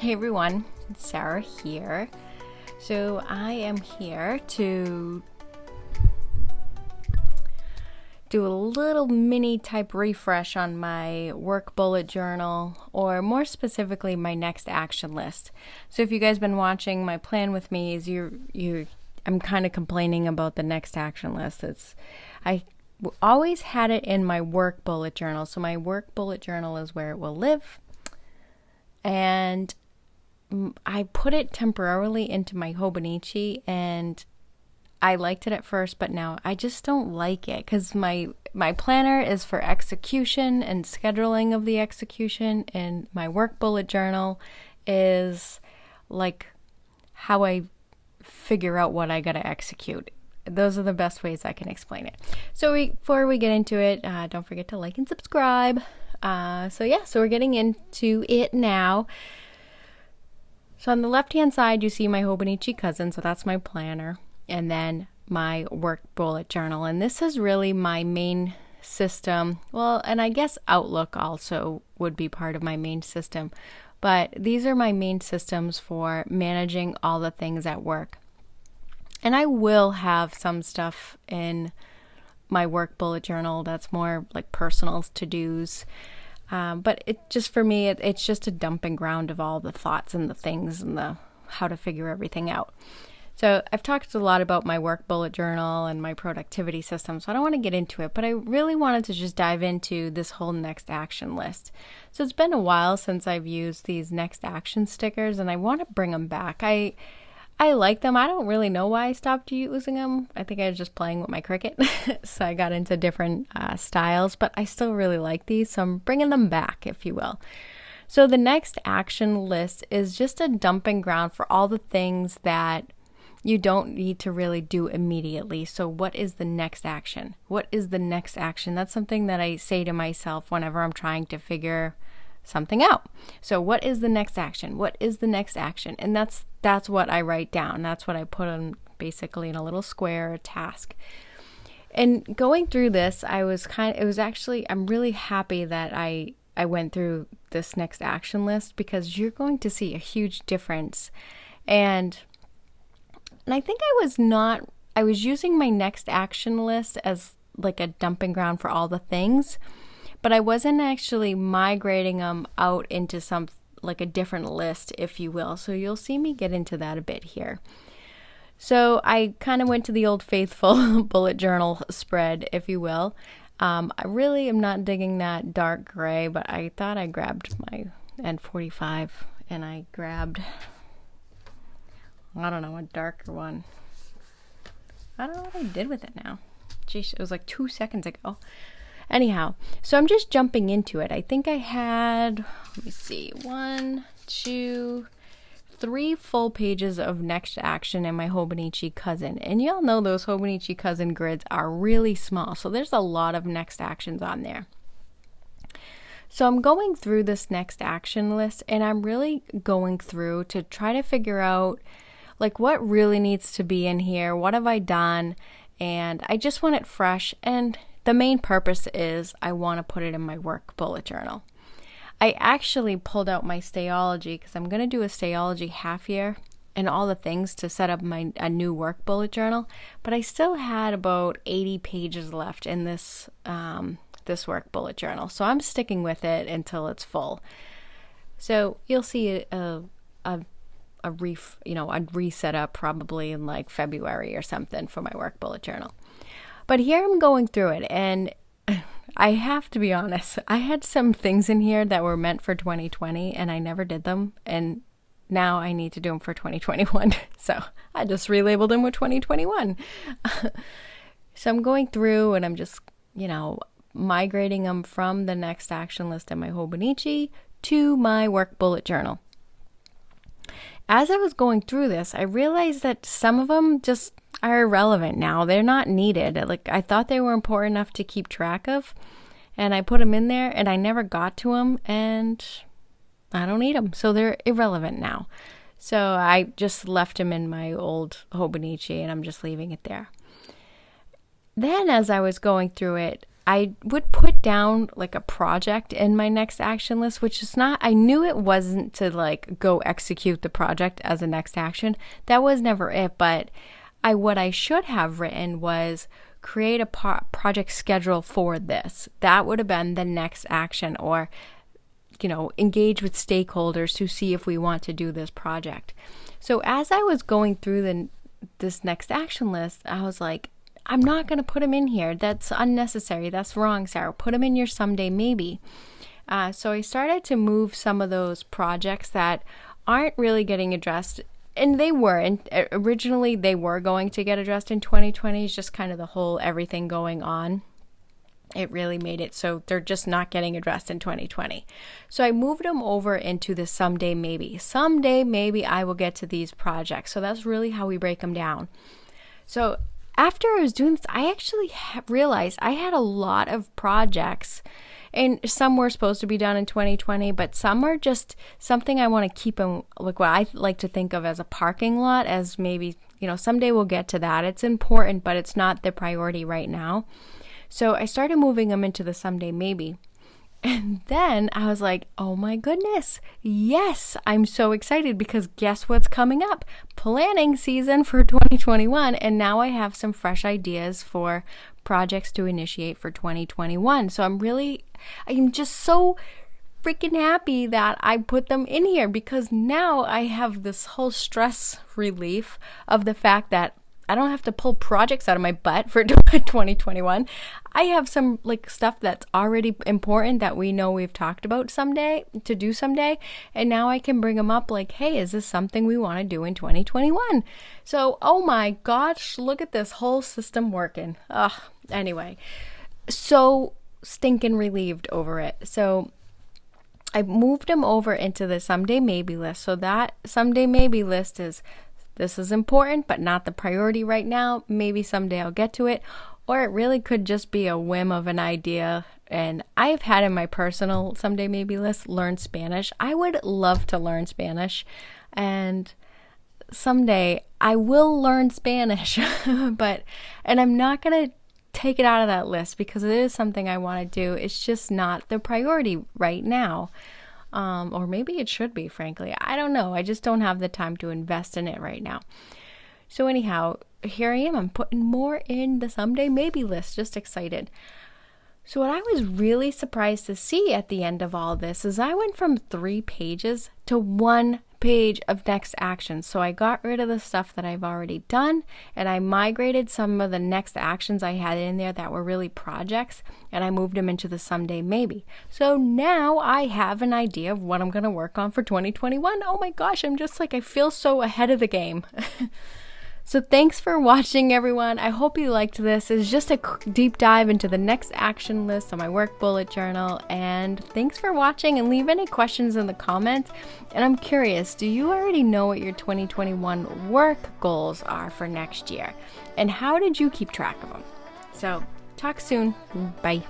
Hey everyone, it's Sarah here. So I am here to do a little mini type refresh on my work bullet journal, or more specifically my next action list. So if you guys been watching my plan with me, is I'm kind of complaining about the next action list. I always had it in my work bullet journal. So my work bullet journal is where it will live. And I put it temporarily into my Hobonichi, and I liked it at first, but now I just don't like it because my planner is for execution and scheduling of the execution, and my work bullet journal is like how I figure out what I gotta execute. Those are the best ways I can explain it. So before we get into it, don't forget to like and subscribe. So we're getting into it now. So on the left-hand side, you see my Hobonichi Cousin, so that's my planner, and then my work bullet journal. And this is really my main system. Well, and I guess Outlook also would be part of my main system, but these are my main systems for managing all the things at work. And I will have some stuff in my work bullet journal that's more like personal to-dos. But it just, for me, it's just a dumping ground of all the thoughts and the things and the how to figure everything out. So I've talked a lot about my work bullet journal and my productivity system, so I don't want to get into it, but I really wanted to just dive into this whole next action list. So it's been a while since I've used these next action stickers, and I want to bring them back. I like them. I don't really know why I stopped using them. I think I was just playing with my Cricut, so I got into different styles, but I still really like these, so I'm bringing them back, if you will. So the next action list is just a dumping ground for all the things that you don't need to really do immediately. So what is the next action? What is the next action? That's something that I say to myself whenever I'm trying to figure something out. So what is the next action? What is the next action? And that's what I write down. That's what I put on basically in a little square, a task. And going through this, I'm really happy that I went through this next action list, because you're going to see a huge difference. And I think I was using my next action list as like a dumping ground for all the things, but I wasn't actually migrating them out into like a different list, if you will. So you'll see me get into that a bit here. So I kind of went to the old faithful bullet journal spread, if you will. I really am not digging that dark gray, but I thought I grabbed my N45 and I grabbed, I don't know, a darker one. I don't know what I did with it now. Jeez, it was like 2 seconds ago. Anyhow, so I'm just jumping into it. I think I had, let me see, 1, 2, 3 full pages of next action in my Hobonichi Cousin. And y'all know those Hobonichi Cousin grids are really small, so there's a lot of next actions on there. So I'm going through this next action list, and I'm really going through to try to figure out like what really needs to be in here, what have I done, and I just want it fresh. And the main purpose is I want to put it in my work bullet journal. I actually pulled out my Stayology because I'm going to do a Stayology half year and all the things to set up a new work bullet journal, but I still had about 80 pages left in this work bullet journal, so I'm sticking with it until it's full. So you'll see a reset up probably in like February or something for my work bullet journal. But here I'm going through it, and I have to be honest, I had some things in here that were meant for 2020 and I never did them, and now I need to do them for 2021. So I just relabeled them with 2021. So I'm going through and I'm just, migrating them from the next action list in my Hobonichi to my work bullet journal. As I was going through this, I realized that some of them just are irrelevant now. They're not needed. Like, I thought they were important enough to keep track of, and I put them in there and I never got to them, and I don't need them. So they're irrelevant now. So I just left them in my old Hobonichi, and I'm just leaving it there. Then as I was going through it, I would put down like a project in my next action list, which is not, I knew it wasn't to like go execute the project as a next action. That was never it, but what I should have written was create a project schedule for this. That would have been the next action, or engage with stakeholders to see if we want to do this project. So as I was going through this next action list, I was like, I'm not going to put them in here. That's unnecessary. That's wrong, Sarah. Put them in your someday maybe. So I started to move some of those projects that aren't really getting addressed. And they were. And originally they were going to get addressed in 2020. It's just kind of the whole everything going on. It really made it so they're just not getting addressed in 2020. So I moved them over into the someday maybe. Someday maybe I will get to these projects. So that's really how we break them down. So after I was doing this, I actually realized I had a lot of projects, and some were supposed to be done in 2020, but some are just something I want to keep in, like what I like to think of as a parking lot, as maybe, someday we'll get to that. It's important, but it's not the priority right now. So I started moving them into the someday maybe. And then I was like, oh my goodness, yes, I'm so excited because guess what's coming up? Planning season for 2021. And now I have some fresh ideas for projects to initiate for 2021. So I'm just so freaking happy that I put them in here, because now I have this whole stress relief of the fact that I don't have to pull projects out of my butt for 2021. I have some like stuff that's already important that we know we've talked about someday, and now I can bring them up like, hey, is this something we want to do in 2021? So, oh my gosh, look at this whole system working. Anyway, so stinking relieved over it. So I moved them over into the someday maybe list. So that someday maybe list is, this is important, but not the priority right now. Maybe someday I'll get to it. Or it really could just be a whim of an idea. And I've had in my personal someday maybe list, learn Spanish. I would love to learn Spanish. And someday I will learn Spanish. And I'm not going to take it out of that list because it is something I want to do. It's just not the priority right now. Or maybe it should be, frankly. I don't know. I just don't have the time to invest in it right now. So anyhow, here I am. I'm putting more in the someday maybe list. Just excited. So what I was really surprised to see at the end of all this is I went from 3 pages to 1 page of next actions. So I got rid of the stuff that I've already done, and I migrated some of the next actions I had in there that were really projects, and I moved them into the someday maybe. So now I have an idea of what I'm going to work on for 2021. Oh my gosh, I'm just like, I feel so ahead of the game. So thanks for watching, everyone. I hope you liked this. It's just a deep dive into the next action list on my work bullet journal. And thanks for watching, and leave any questions in the comments. And I'm curious, do you already know what your 2021 work goals are for next year? And how did you keep track of them? So talk soon. Bye.